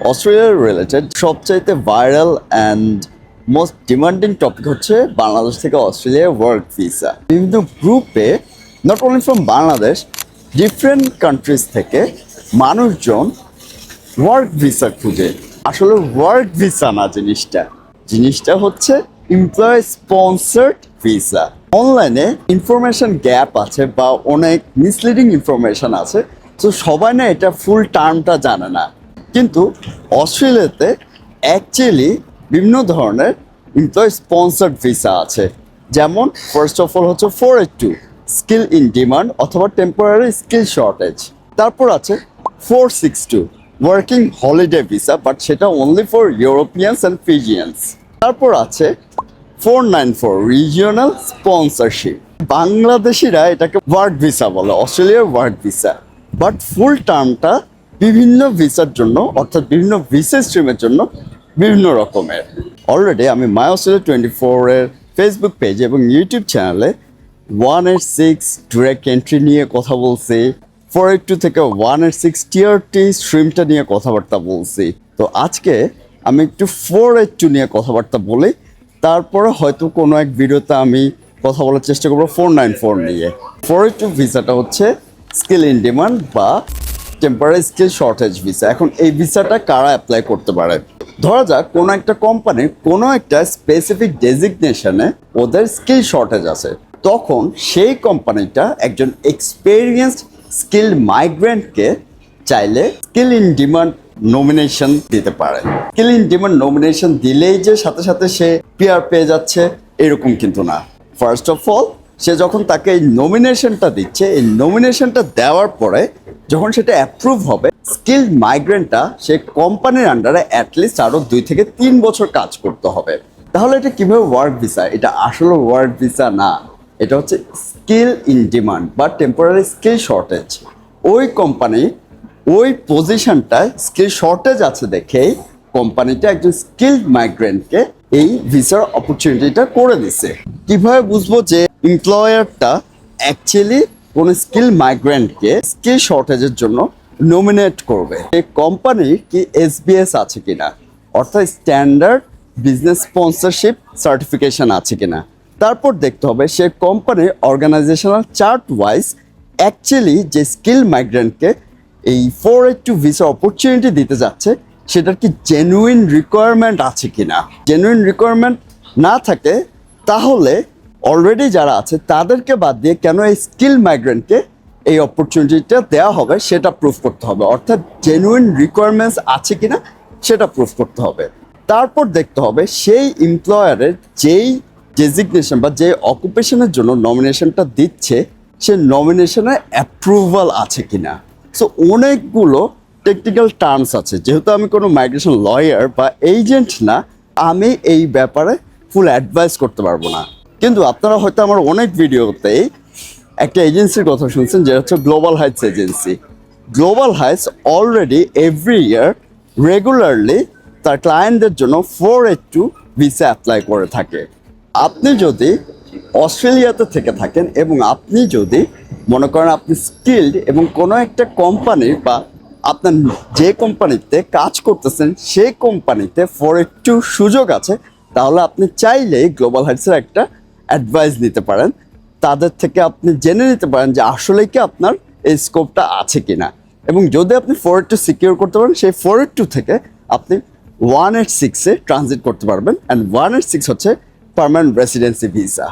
Australia related সবচাইতে viral and most demanding topic হচ্ছে বাংলাদেশ থেকে অস্ট্রেলিয়া ওয়ার্ক ভিসা। বিভিন্ন গ্রুপে not only from Bangladesh, different countries থেকে মানুষজন ওয়ার্ক ভিসা খুঁজে। আসলে ওয়ার্ক ভিসা না, জিনিসটা হচ্ছে এমপ্লয় স্পন্সর্ড ভিসা। অনলাইনে ইনফরমেশন গ্যাপ আছে বা অনেক মিসলিডিং ইনফরমেশন আছে, তো সবাই না এটা ফুল টার্মটা জানে না। কিন্তু অস্ট্রেলিয়াতে অ্যাকচুয়ালি বিভিন্ন ধরনের এমপ্লয় স্পন্সর্ড ভিসা আছে। যেমন ফার্স্ট অফ অল হচ্ছে 482 স্কিল ইন ডিমান্ড অথবা টেম্পোরারি স্কিল শর্টেজ। তারপর আছে 462 ওয়ার্কিং হলিডে ভিসা, বাট সেটা অনলি ফর ইউরোপিয়ানস অ্যান্ড ফিজিয়ানস। তারপর আছে 494 রিজিওনাল স্পন্সরশিপ। বাংলাদেশিরা এটাকে ওয়ার্ক ভিসা বলে, অস্ট্রেলিয়ার ওয়ার্ক ভিসা, বাট ফুল টার্মটা বিভিন্ন ভিসার জন্য অর্থাৎ বিভিন্ন ভিসা স্ট্রিমের জন্য বিভিন্ন রকমের। অলরেডি আমি মাই অস্ট্রেলিয়া 24-এর ফেসবুক পেজ এবং ইউটিউব চ্যানেলে 186 ডিরেক্ট এন্ট্রি নিয়ে কথা বলছি, 482 থেকে 186 টিয়ার টি স্ট্রিমটা নিয়ে কথাবার্তা বলছি। তো আজকে আমি একটু 482 নিয়ে কথাবার্তা বলি, তারপরে হয়তো কোনো এক ভিডিওতে আমি কথা বলার চেষ্টা করবো 494 নিয়ে। 482 ভিসাটা হচ্ছে স্কিল ইন ডিমান্ড বা টেম্পোরারি স্কিল শর্টেজ ভিসা। এখন এই ভিসাটা কারা অ্যাপ্লাই করতে পারে? ধরা যাক কোনো একটা কোম্পানি কোনো একটা স্পেসিফিক ডেজিগনেশনে ওদের স্কিল শর্টেজ আছে, তখন সেই কোম্পানিটা একজন এক্সপেরিয়েন্সড স্কিল মাইগ্রেন্টকে চাইলে স্কিল ইন ডিমান্ড নমিনেশন দিতে পারে। স্কিল ইন ডিমান্ড নমিনেশন দিলেই যে সাথে সাথে সে পিআর পেয়ে যাচ্ছে এরকম কিন্তু না। ফার্স্ট অফ অল সে যখন তাকে এই নমিনেশনটা দিচ্ছে, এই নমিনেশনটা দেওয়ার পরে যখন সেটা অ্যাপ্রুভ হবে, স্কিল মাইগ্রেন্টটা সে কোম্পানির আন্ডারে অ্যাটলিস্ট আরও 2 থেকে 3 বছর কাজ করতে হবে। তাহলে এটা কীভাবে ওয়ার্ক ভিসা? এটা আসলে ওয়ার্ক ভিসা না, এটা হচ্ছে স্কিল ইন ডিমান্ড বা টেম্পোরারি স্কিল শর্টেজ। ওই কোম্পানি ওই পজিশনটায় স্কিল শর্টেজ আছে দেখেই কোম্পানিটা একজন স্কিলড মাইগ্রেন্টকে এই ভিসার অপরচুনিটিটা করে দিছে। কিভাবে বুঝবো যে এমপ্লয়ারটা অ্যাকচুয়ালি কোনো স্কিল মাইগ্রেন্টকে স্কিল শর্টেজের জন্য নমিনেট করবে? এই কোম্পানির কি SBS আছে কিনা, অর্থাৎ স্ট্যান্ডার্ড বিজনেস স্পন্সরশিপ সার্টিফিকেশন আছে কিনা। তারপর দেখতে হবে সে কোম্পানির অর্গানাইজেশনাল চার্ট ওয়াইজ অ্যাকচুয়ালি যে স্কিল মাইগ্রেন্টকে এই 482 ভিসা অপরচুনিটি দিতে যাচ্ছে সেটার কি জেনুইন রিকোয়ারমেন্ট আছে কিনা। জেনুইন রিকোয়ারমেন্ট না থাকে তাহলে অলরেডি যারা আছে তাদেরকে বাদ দিয়ে কেন এই স্কিল মাইগ্রেন্টকে এই অপরচুনিটিটা দেওয়া হবে সেটা প্রুফ করতে হবে, অর্থাৎ জেনুইন রিকোয়ারমেন্টস আছে কিনা সেটা প্রুফ করতে হবে। তারপর দেখতে হবে সেই এমপ্লয়ারের যেই ডেজিগনেশন বা যে অকুপেশনের জন্য নমিনেশনটা দিচ্ছে সে নমিনেশনে অ্যাপ্রুভাল আছে কিনা। সো অনেকগুলো টেকনিক্যাল টার্মস আছে। যেহেতু আমি কোনো মাইগ্রেশন লয়ার বা এজেন্ট না, আমি এই ব্যাপারে ফুল অ্যাডভাইস করতে পারবো না। কিন্তু আপনারা হয়তো আমার অনেক ভিডিওতেই একটা এজেন্সির কথা শুনছেন, যেটা হচ্ছে global Heights agency. Global Heights already every year regularly তার ক্লায়েন্টদের জন্য 482 ভিসা অ্যাপ্লাই করে থাকে। আপনি যদি অস্ট্রেলিয়াতে থেকে থাকেন এবং আপনি যদি মনে করেন আপনি স্কিলড এবং কোনো একটা কোম্পানির বা আপনার যে কোম্পানিতে কাজ করতেছেন সেই কোম্পানিতে 482 সুযোগ আছে, তাহলে আপনি চাইলেই গ্লোবাল হাইটসের একটা অ্যাডভাইস নিতে পারেন। তাদের থেকে আপনি জেনে নিতে পারেন যে আসলে কি আপনার এই স্কোপটা আছে কিনা। এবং যদি আপনি 482 সিকিউর করতে পারেন, সেই 482 থেকে আপনি 186-এ ট্রানজিট করতে পারবেন। অ্যান্ড 186 হচ্ছে পার্মানেন্ট রেসিডেন্সি ভিসা।